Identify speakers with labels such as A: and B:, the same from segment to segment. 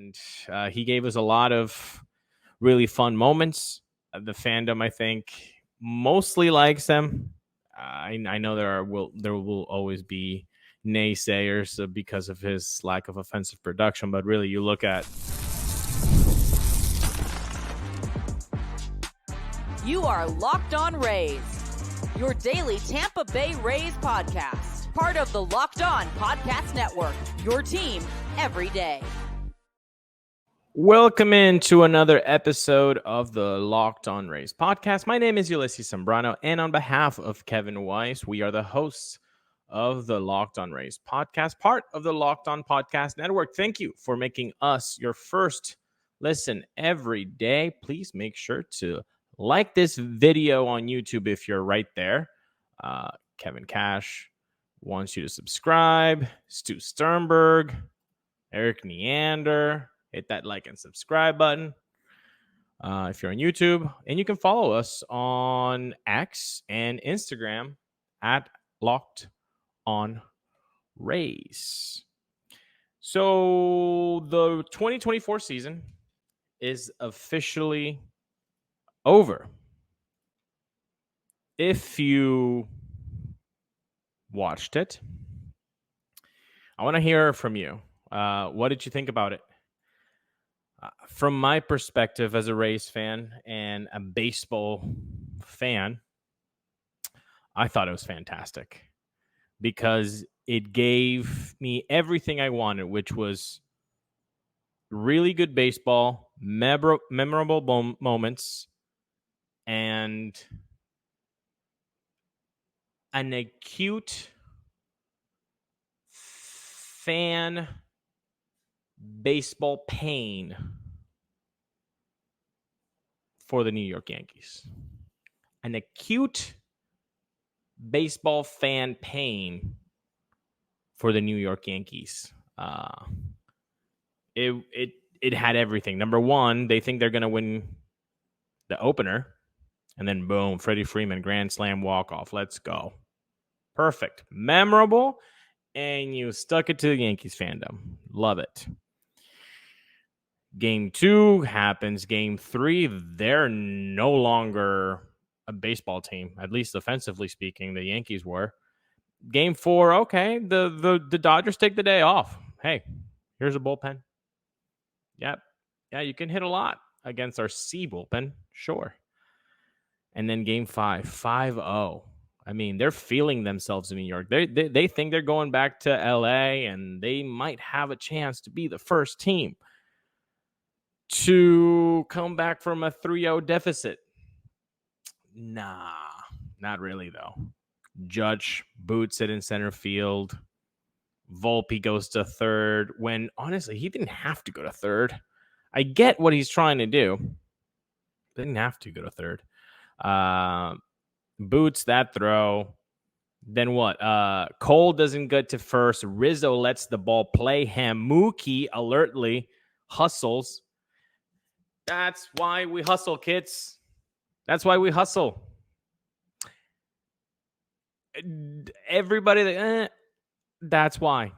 A: and he gave us a lot of really fun moments. The fandom, I think, mostly likes him. I know there will always be naysayers because of his lack of offensive production, but really, you look at.
B: You are Locked On Rays, your daily Tampa Bay Rays podcast. Part of the Locked On Podcast Network, your team every day.
A: Welcome into another episode of the Locked On Rays podcast. My name is Ulises Sambrano, and on behalf of Kevin Weiss, we are the hosts of the Locked On Rays podcast, part of the Locked On Podcast Network. Thank you for making us your first listen every day. Please make sure to like this video on YouTube if you're right there. Kevin Cash wants you to subscribe. Stu Sternberg, Eric Neander, hit that like and subscribe button if you're on YouTube. And you can follow us on X and Instagram at Locked On Rays. So the 2024 season is officially over. If you watched it, I want to hear from you. What did you think about it? From my perspective as a Rays fan and a baseball fan, I thought it was fantastic because it gave me everything I wanted, which was really good baseball, memorable moments, and an acute fan baseball pain for the New York Yankees. An acute baseball fan pain for the New York Yankees. It had everything. Number one, they think they're going to win the opener. And then, boom, Freddie Freeman, grand slam walk-off. Let's go. Perfect. Memorable. And you stuck it to the Yankees fandom. Love it. Game 2 happens. Game 3, they're no longer a baseball team, at least offensively speaking. The Yankees were. Game 4, okay, the Dodgers take the day off. Hey, here's a bullpen. Yep. Yeah, you can hit a lot against our C bullpen. Sure. And then game 5, 5-0. I mean, they're feeling themselves in New York. They think they're going back to LA, and they might have a chance to be the first team to come back from a 3-0 deficit. Nah, not really, though. Judge boots it in center field. Volpe goes to third when, honestly, he didn't have to go to third. I get what he's trying to do. Didn't have to go to third. Boots that throw. Then what? Cole doesn't get to first. Rizzo lets the ball play him. Mookie alertly hustles. That's why we hustle, kids. That's why we hustle. Everybody, that's why.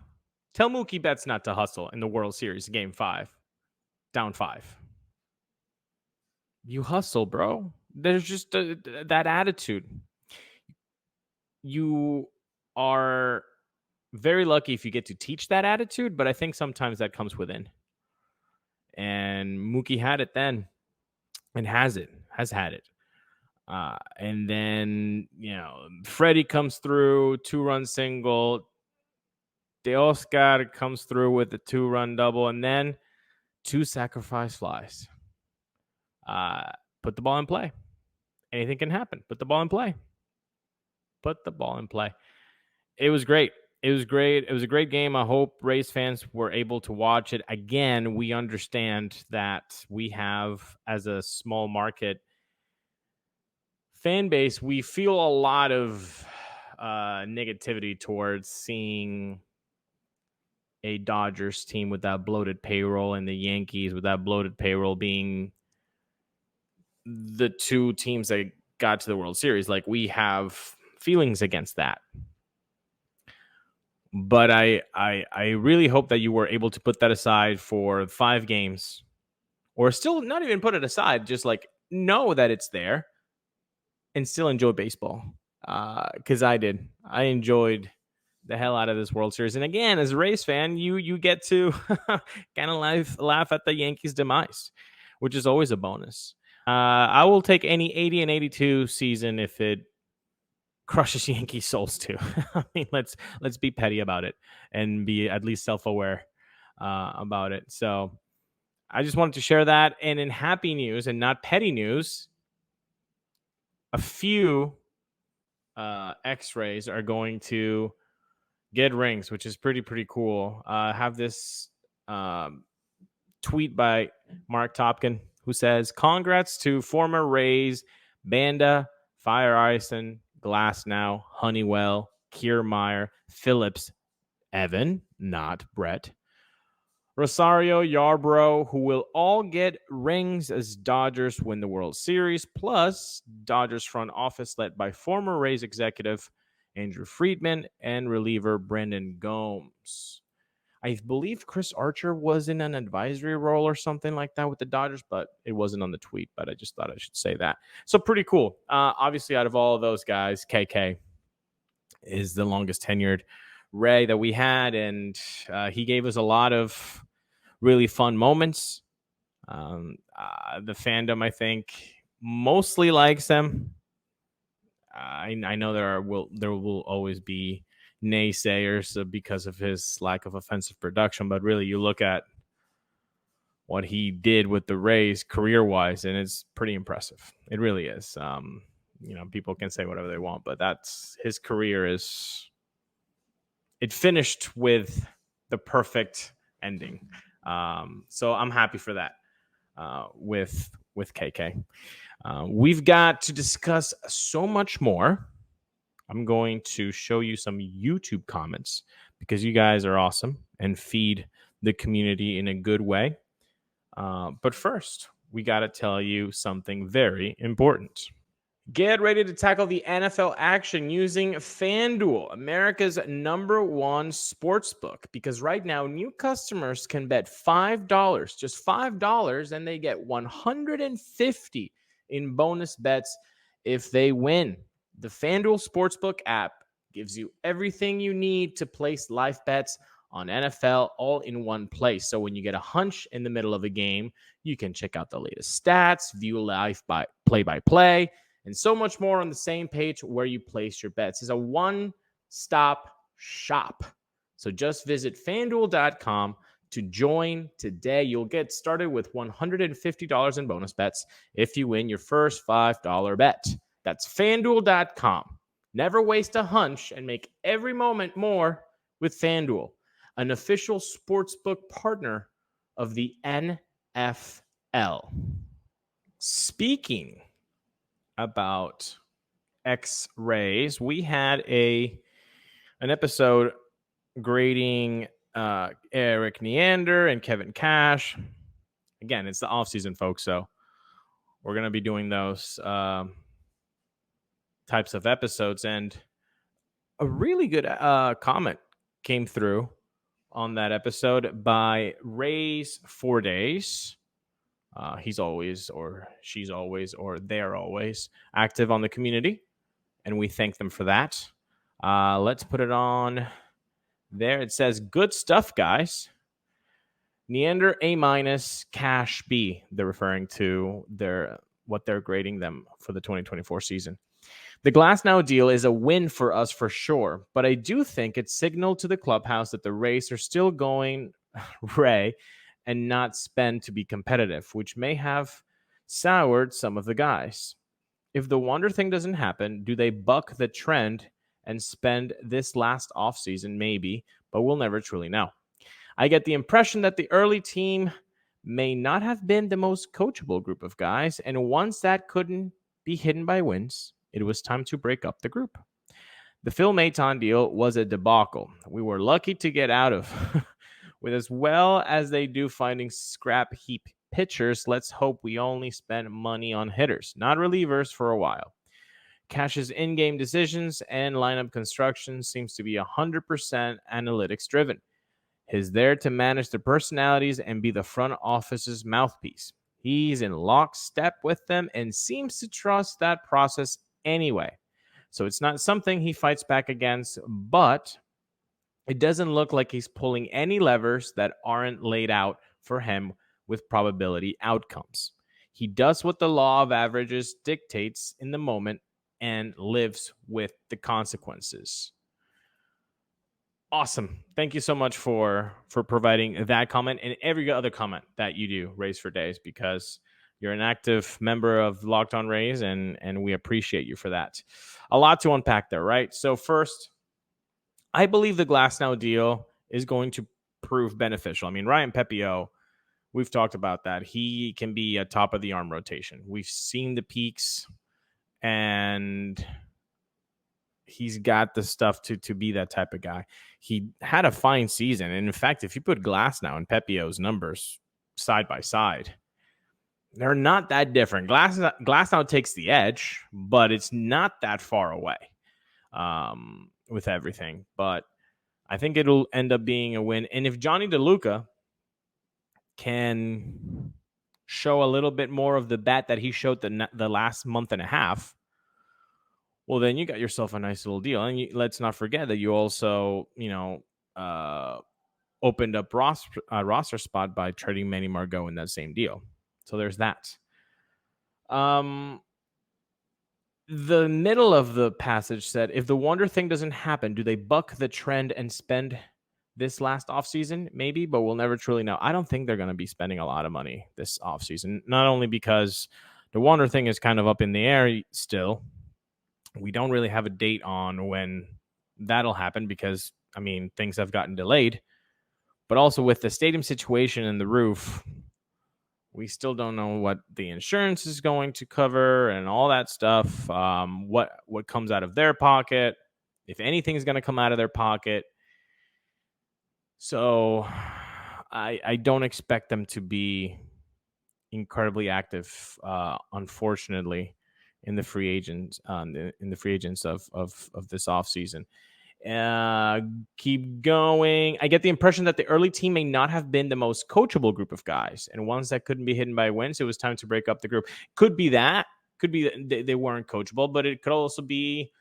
A: Tell Mookie Betts not to hustle in the World Series, Game 5. Down 5. You hustle, bro. There's just that attitude. You are very lucky if you get to teach that attitude, but I think sometimes that comes within. And Mookie had it then and has had it. And then, Freddie comes through, 2-run single. De Oscar comes through with a 2-run double, and then 2 sacrifice flies. Put the ball in play. Anything can happen. Put the ball in play. Put the ball in play. It was great. It was great. It was a great game. I hope Rays fans were able to watch it. Again, we understand that we have, as a small market fan base, we feel a lot of negativity towards seeing a Dodgers team with that bloated payroll and the Yankees with that bloated payroll being the two teams that got to the World Series. Like, we have feelings against that. But I really hope that you were able to put that aside for 5 games, or still not even put it aside, just like know that it's there and still enjoy baseball. Because I did. I enjoyed the hell out of this World Series. And again, as a Rays fan, you get to kind of laugh at the Yankees' demise, which is always a bonus. I will take any 80 and 82 season if it crushes Yankee souls too. I mean, let's be petty about it and be at least self-aware about it. So I just wanted to share that. And in happy news and not petty news, a few X-rays are going to get rings, which is pretty cool. Have this tweet by Mark Topkin, who says, "Congrats to former Rays Banda, Fire Ison, Glasnow, Honeywell, Kiermaier, Phillips, Evan, not Brett, Rosario, Yarbrough, who will all get rings as Dodgers win the World Series, plus Dodgers front office led by former Rays executive Andrew Friedman and reliever Brendan Gomes." I believe Chris Archer was in an advisory role or something like that with the Dodgers, but it wasn't on the tweet, but I just thought I should say that. So pretty cool. Obviously, out of all of those guys, KK is the longest tenured Ray that we had, and he gave us a lot of really fun moments. The fandom, I think, mostly likes him. I know there will always be naysayers because of his lack of offensive production, but really you look at what he did with the Rays career-wise, and it's pretty impressive. It really is. People can say whatever they want, but that's his career it finished with the perfect ending. So I'm happy for that with KK. We've got to discuss so much more. I'm going to show you some YouTube comments because you guys are awesome and feed the community in a good way. But first, we got to tell you something very important. Get ready to tackle the NFL action using FanDuel, America's #1 sportsbook, because right now new customers can bet $5, just $5, and they get $150 in bonus bets if they win. The FanDuel Sportsbook app gives you everything you need to place live bets on NFL all in one place. So when you get a hunch in the middle of a game, you can check out the latest stats, view live by play-by-play, and so much more on the same page where you place your bets. It's a one-stop shop. So just visit FanDuel.com to join today. You'll get started with $150 in bonus bets if you win your first $5 bet. That's FanDuel.com. Never waste a hunch and make every moment more with FanDuel, an official sportsbook partner of the NFL. Speaking about X-rays, we had an episode grading Eric Neander and Kevin Cash. Again, it's the offseason, folks, so we're going to be doing those types of episodes. And a really good comment came through on that episode by Rays 4 Days. He's always, or she's always, or they're always active on the community, and we thank them for that. Let's put it on there. It says, "Good stuff, guys. Neander A-, Cash B." They're referring to what they're grading them for the 2024 season. "The Glasnow deal is a win for us for sure, but I do think it signaled to the clubhouse that the Rays are still going Ray and not spend to be competitive, which may have soured some of the guys. If the wonder thing doesn't happen, do they buck the trend and spend this last offseason? Maybe, but we'll never truly know. I get the impression that the early team may not have been the most coachable group of guys, and once that couldn't be hidden by wins, it was time to break up the group. The Phil Maton deal was a debacle. We were lucky to get out of. With as well as they do finding scrap heap pitchers, let's hope we only spend money on hitters, not relievers, for a while. Cash's in-game decisions and lineup construction seems to be 100% analytics driven. He's there to manage their personalities and be the front office's mouthpiece. He's in lockstep with them and seems to trust that process anyway. So it's not something he fights back against, but it doesn't look like he's pulling any levers that aren't laid out for him with probability outcomes. He does what the law of averages dictates in the moment and lives with the consequences. Awesome. Thank you so much for providing that comment and every other comment that you do, Raise for Days, because you're an active member of Locked On Rays, and we appreciate you for that. A lot to unpack there, right? So first, I believe the Glasnow deal is going to prove beneficial. I mean, Ryan Pepio, we've talked about that. He can be a top of the arm rotation. We've seen the peaks, and he's got the stuff to be that type of guy. He had a fine season. And in fact, if you put Glasnow and Pepio's numbers side by side, they're not that different. Glasnow takes the edge, but it's not that far away with everything. But I think it'll end up being a win. And if Johnny DeLuca can show a little bit more of the bat that he showed the last month and a half, well, then you got yourself a nice little deal. And let's not forget that you also, opened up roster spot by trading Manny Margot in that same deal. So there's that. The middle of the passage said, if the wonder thing doesn't happen, do they buck the trend and spend this last offseason? Maybe, but we'll never truly know. I don't think they're going to be spending a lot of money this offseason, not only because the wonder thing is kind of up in the air still. We don't really have a date on when that'll happen because, I mean, things have gotten delayed. But also with the stadium situation and the roof, we still don't know what the insurance is going to cover and all that stuff. What comes out of their pocket, if anything is going to come out of their pocket. So I don't expect them to be incredibly active, unfortunately, in the free agents of this offseason. Keep going. I get the impression that the early team may not have been the most coachable group of guys, and ones that couldn't be hidden by wins. It was time to break up the group. Could be that. Could be that they weren't coachable, but it could also be,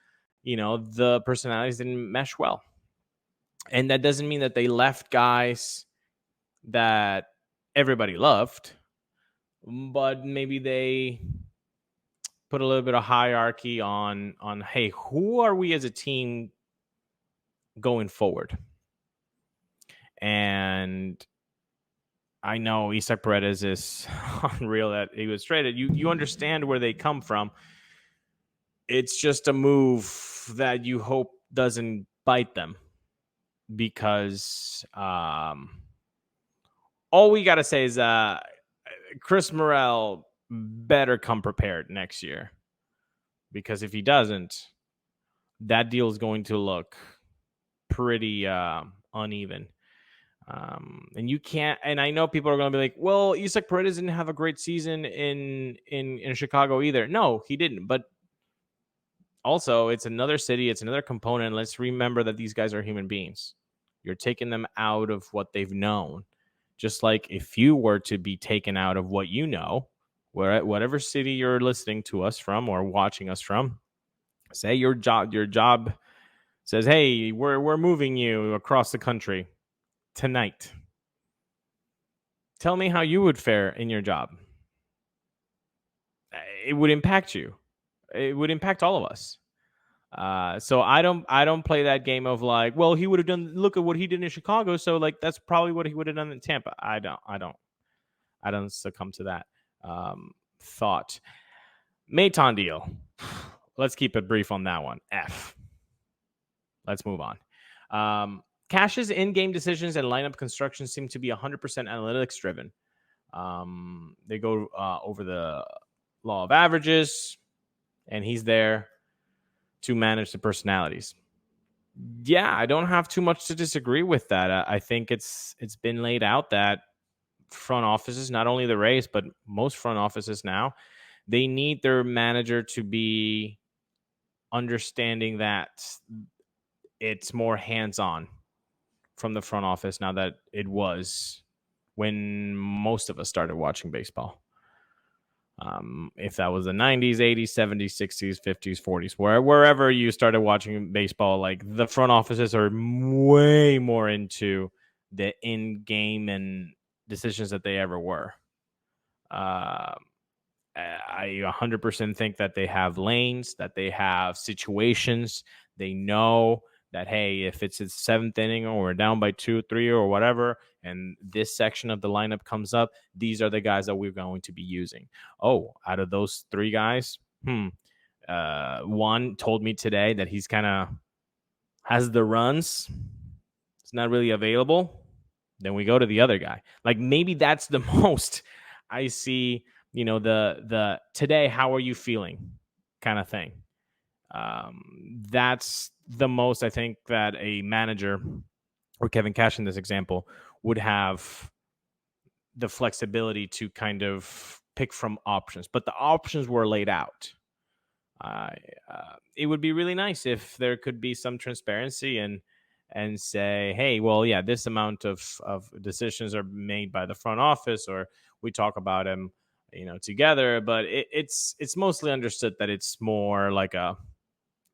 A: the personalities didn't mesh well. And that doesn't mean that they left guys that everybody loved, but maybe they put a little bit of hierarchy on, hey, who are we as a team going forward? And I know Isaac Paredes is unreal that he was traded. You understand where they come from. It's just a move that you hope doesn't bite them, because all we got to say is Chris Morel better come prepared next year, because if he doesn't, that deal is going to look pretty uneven. And you can't, and I know people are going to be like, well, Isaac Paredes didn't have a great season in Chicago either. No, he didn't. But also, it's another city, it's another component. Let's remember that these guys are human beings. You're taking them out of what they've known. Just like if you were to be taken out of what you know, whatever city you're listening to us from or watching us from, say your job says, hey, we're moving you across the country tonight. Tell me how you would fare in your job. It would impact you. It would impact all of us. So I don't play that game of like, well, he would have done, look at what he did in Chicago, so like that's probably what he would have done in Tampa. I don't succumb to that thought. Maton deal. Let's keep it brief on that one. F. Let's move on. Cash's in-game decisions and lineup construction seem to be 100% analytics driven. They go over the law of averages, and he's there to manage the personalities. Yeah, I don't have too much to disagree with that. I think it's been laid out that front offices, not only the Rays, but most front offices now, they need their manager to be understanding that it's more hands-on from the front office now that it was when most of us started watching baseball. If that was the 90s, 80s, 70s, 60s, 50s, 40s, wherever you started watching baseball, like the front offices are way more into the in-game and decisions that they ever were. I 100% think that they have lanes, that they have situations. They know that, hey, if it's the seventh inning or we're down by 2, 3 or whatever, and this section of the lineup comes up, these are the guys that we're going to be using. Oh, out of those 3 guys, one told me today that he's kind of has the runs. It's not really available. Then we go to the other guy. Like maybe that's the most I see, the today, how are you feeling kind of thing. That's the most I think that a manager or Kevin Cash in this example would have the flexibility to kind of pick from options, but the options were laid out. It would be really nice if there could be some transparency and say, hey, well, yeah, this amount of decisions are made by the front office, or we talk about them, together. But it's mostly understood that it's more like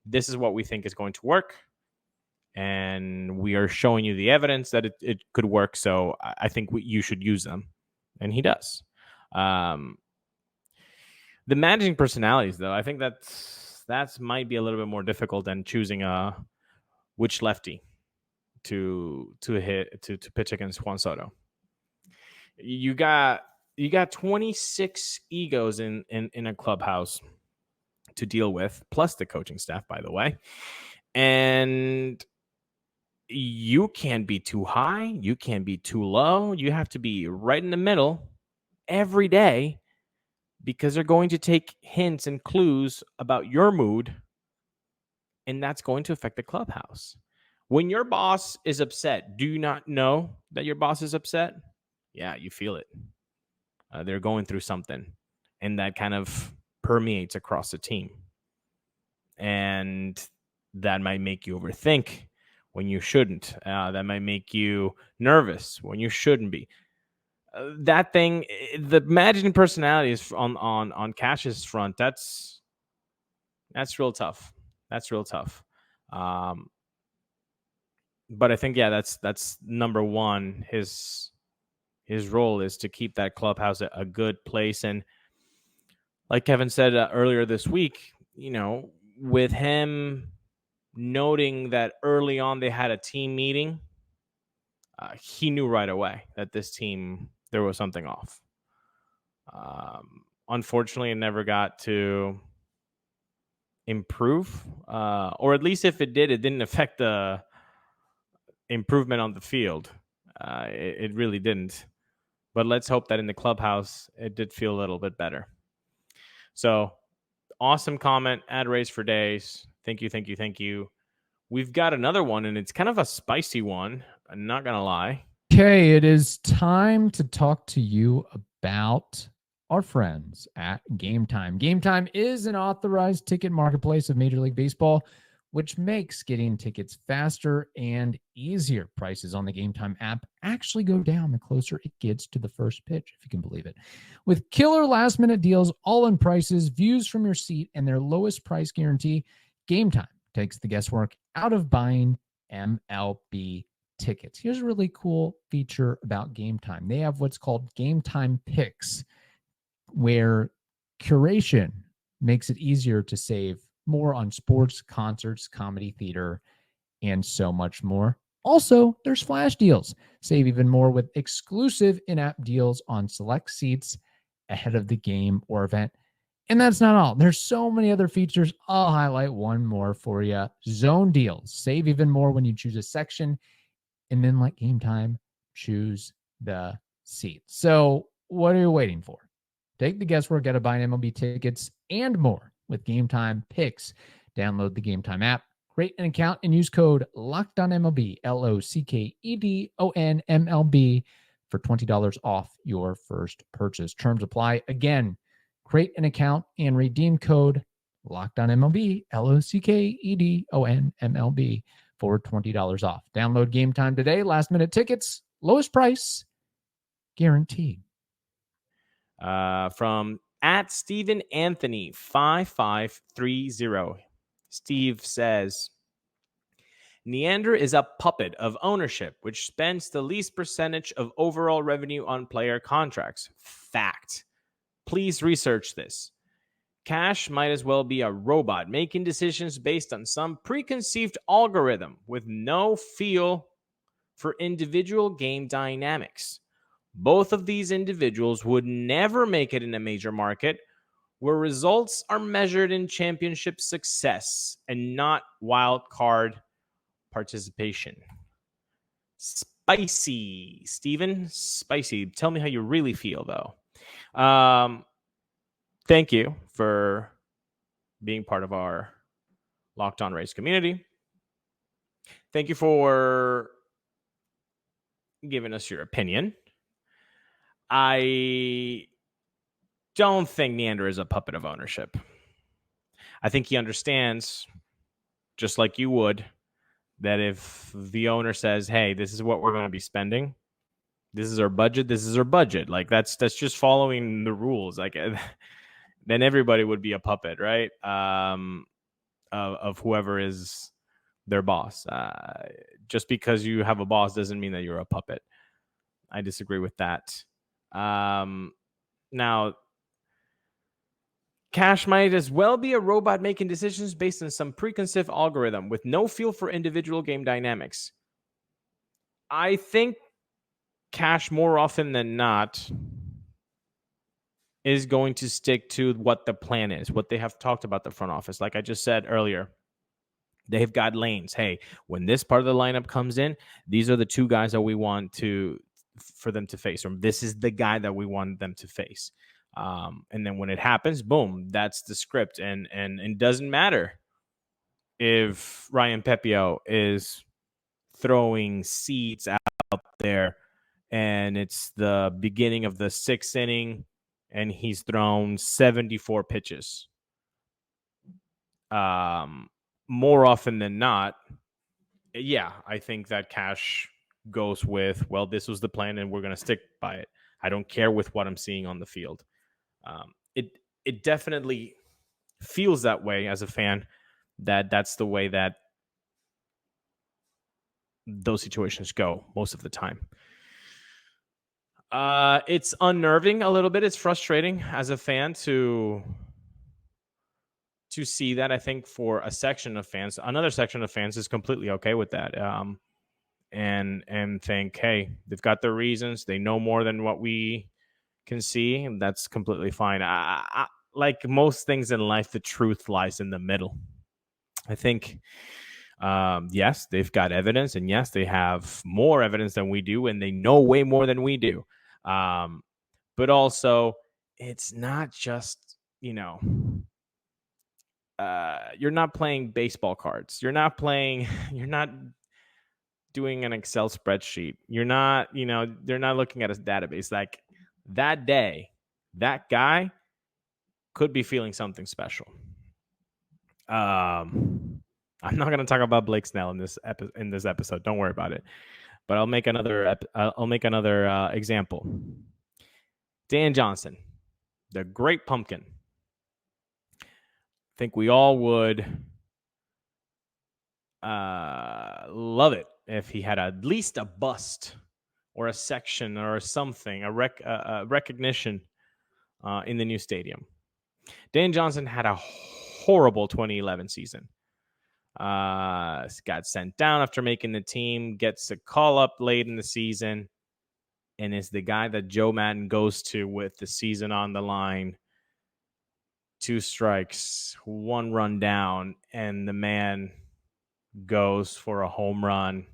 A: this is what we think is going to work, and we are showing you the evidence that it could work. So I think you should use them, and he does. The managing personalities, though, I think that's might be a little bit more difficult than choosing which lefty to pitch against Juan Soto. You got 26 egos in a clubhouse to deal with, plus the coaching staff, by the way. And you can't be too high, you can't be too low. You have to be right in the middle every day, because they're going to take hints and clues about your mood, and that's going to affect the clubhouse. When your boss is upset, do you not know that your boss is upset? Yeah, you feel it. They're going through something, and that kind of permeates across the team. And that might make you overthink when you shouldn't. That might make you nervous when you shouldn't be. That thing, the managing personalities on Cash's front, that's real tough. That's real tough. But I think, yeah, that's number one. His role is to keep that clubhouse a good place. And like Kevin said earlier this week, with him noting that early on they had a team meeting, he knew right away that this team, there was something off. Unfortunately, it never got to improve, or at least if it did, it didn't affect the improvement on the field. It really didn't. But let's hope that in the clubhouse, it did feel a little bit better. So awesome comment. Ad raise for days. Thank you. We've got another one, and it's kind of a spicy one. I'm not going to lie.
C: Okay, it is time to talk to you about our friends at Gametime. Gametime is an authorized ticket marketplace of Major League Baseball, which makes getting tickets faster and easier. Prices on the Gametime app actually go down the closer it gets to the first pitch, if you can believe it. With killer last-minute deals, all-in prices, views from your seat, and their lowest price guarantee, Gametime takes the guesswork out of buying MLB tickets. Here's a really cool feature about Gametime. They have what's called Gametime Picks, where curation makes it easier to save more on sports, concerts, comedy, theater, and so much more. Also, there's flash deals. Save even more with exclusive in-app deals on select seats ahead of the game or event. And that's not all. There's so many other features. I'll highlight one more for you. Zone deals. Save even more when you choose a section, and then like Gametime, choose the seat. So what are you waiting for? Take the guesswork out of buying MLB tickets and more with Gametime Picks. Download the Gametime app, create an account, and use code LOCKEDONMLB, LOCKEDONMLB, for $20 off your first purchase. Terms apply. Again, create an account and redeem code Locked On MLB, LOCKEDON MLB for $20 off. Download Game Time today. Last minute tickets, lowest price, guaranteed.
A: From at Stephen Anthony 5530. Steve says, Neander is a puppet of ownership, which spends the least percentage of overall revenue on player contracts. Fact. Please research this. Cash might as well be a robot making decisions based on some preconceived algorithm with no feel for individual game dynamics. Both of these individuals would never make it in a major market where results are measured in championship success and not wild card participation. Spicy, Steven. Spicy. Tell me how you really feel, though. Thank you for being part of our Locked On Race community. Thank you for giving us your opinion. I don't think Neander is a puppet of ownership. I think he understands, just like you would, that if the owner says, hey, this is what we're going to be spending, this is our budget, like that's just following the rules. Like, then everybody would be a puppet, right? Of whoever is their boss. Just because you have a boss doesn't mean that you're a puppet. I disagree with that. Now, Cash might as well be a robot making decisions based on some preconceived algorithm with no feel for individual game dynamics. I think Cash, more often than not, is going to stick to what the plan is, what they have talked about the front office. Like I just said earlier, they've got lanes. Hey, when this part of the lineup comes in, these are the two guys that we want for them to face, or this is the guy that we want them to face. And then when it happens, boom, that's the script. And it doesn't matter if Ryan Pepio is throwing seeds out there and it's the beginning of the 6th inning and he's thrown 74 pitches. More often than not, yeah, I think that Cash goes with, well, this was the plan and we're going to stick by it. I don't care with what I'm seeing on the field. It definitely feels that way as a fan, that's the way that those situations go most of the time. It's unnerving a little bit. It's frustrating as a fan to see that. I think for a section of fans, another section of fans is completely okay with that. And think, hey, they've got their reasons. They know more than what we can see, and that's completely fine. I like most things in life, the truth lies in the middle. I think, yes, they've got evidence, and yes, they have more evidence than we do, and they know way more than we do. But also, it's not just, you're not playing baseball cards. You're not doing an Excel spreadsheet. You're not, they're not looking at a database. Like that day, that guy could be feeling something special. I'm not going to talk about Blake Snell in this episode. Don't worry about it. But I'll make another example. Dan Johnson, the great pumpkin. I think we all would love it if he had at least a bust or a section or something, a recognition in the new stadium. Dan Johnson had a horrible 2011 season. Got sent down after making the team, gets a call up late in the season, and is the guy that Joe Madden goes to with the season on the line. 2 strikes, 1 run down, and the man goes for a home run,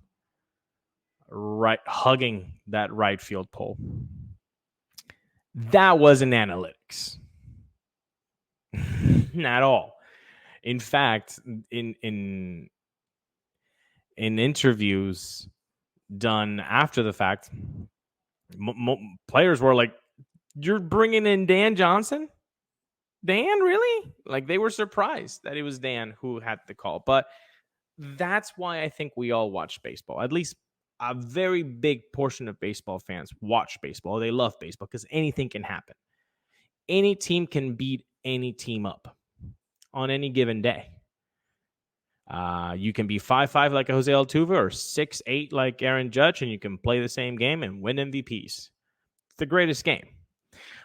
A: right, hugging that right field pole. That wasn't analytics. Not at all. In fact, in interviews done after the fact, players were like, "You're bringing in Dan Johnson? Dan, really? Like, they were surprised that it was Dan who had the call. But that's why I think we all watch baseball. At least a very big portion of baseball fans watch baseball. They love baseball because anything can happen. Any team can beat any team up on any given day. You can be 5-5 like Jose Altuve or 6-8 like Aaron Judge, and you can play the same game and win MVPs. It's the greatest game.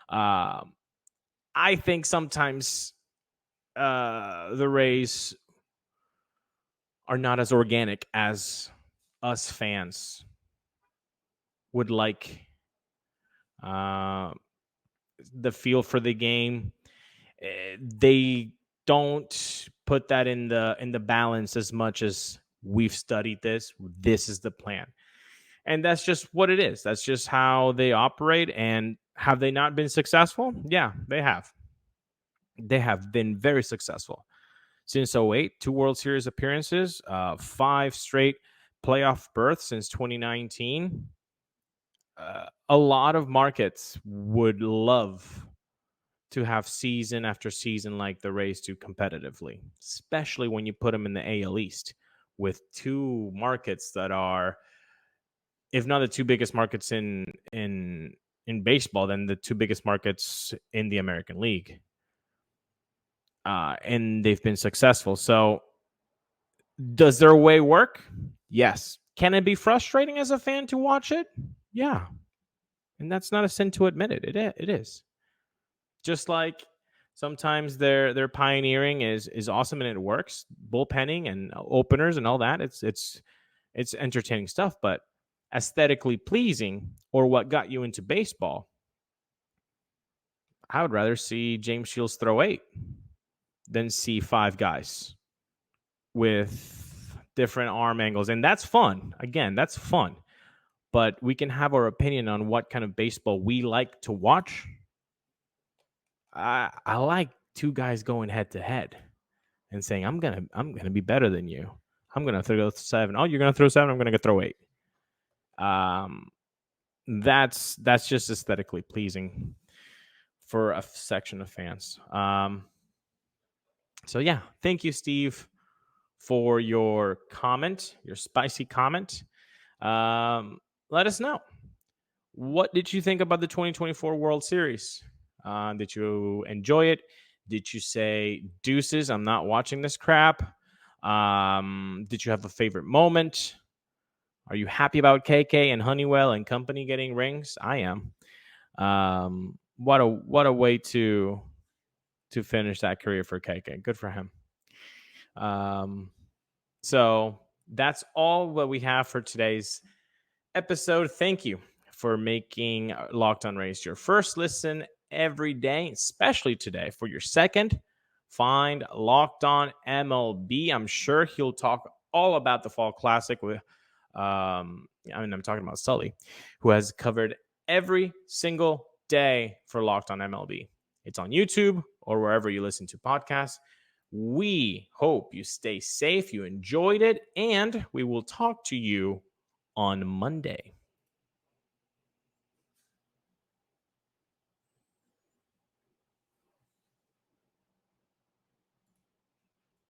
A: I think sometimes the Rays are not as organic as us fans would like. The feel for the game, they don't put that in the balance as much as we've studied this. This is the plan, and that's just what it is. That's just how they operate. And have they not been successful? Yeah, they have. They have been very successful since 2008. 2 World Series appearances, 5 straight playoff berths since 2019. A lot of markets would love to have season after season like the Rays do competitively, especially when you put them in the AL East with 2 markets that are, if not the 2 biggest markets in baseball, then the 2 biggest markets in the American League. And they've been successful. So does their way work? Yes. Can it be frustrating as a fan to watch it? Yeah. And that's not a sin to admit it. It is. Just like sometimes their pioneering is awesome and it works. Bullpenning and openers and all that. It's entertaining stuff, but aesthetically pleasing, or what got you into baseball, I would rather see James Shields throw 8 than see 5 guys with different arm angles. And that's fun. Again, that's fun. But we can have our opinion on what kind of baseball we like to watch. I like 2 guys going head to head and saying, I'm gonna be better than you. I'm gonna throw 7. Oh, you're gonna throw 7. I'm gonna throw 8. That's just aesthetically pleasing for a section of fans. So yeah, thank you, Steve, for your comment, your spicy comment. Let us know. What did you think about the 2024 World Series? Did you enjoy it? Did you say, deuces, I'm not watching this crap? Did you have a favorite moment? Are you happy about KK and Honeywell and company getting rings? I am. What a way to finish that career for KK. Good for him. So that's all that we have for today's episode. Thank you for making Locked On Rays your first listen every day, especially today. For your second, find Locked On MLB. I'm sure he'll talk all about the Fall Classic with I'm talking about Sully, who has covered every single day for Locked On MLB. It's on YouTube or wherever you listen to podcasts. We hope you stay safe, you enjoyed it, and we will talk to you on Monday.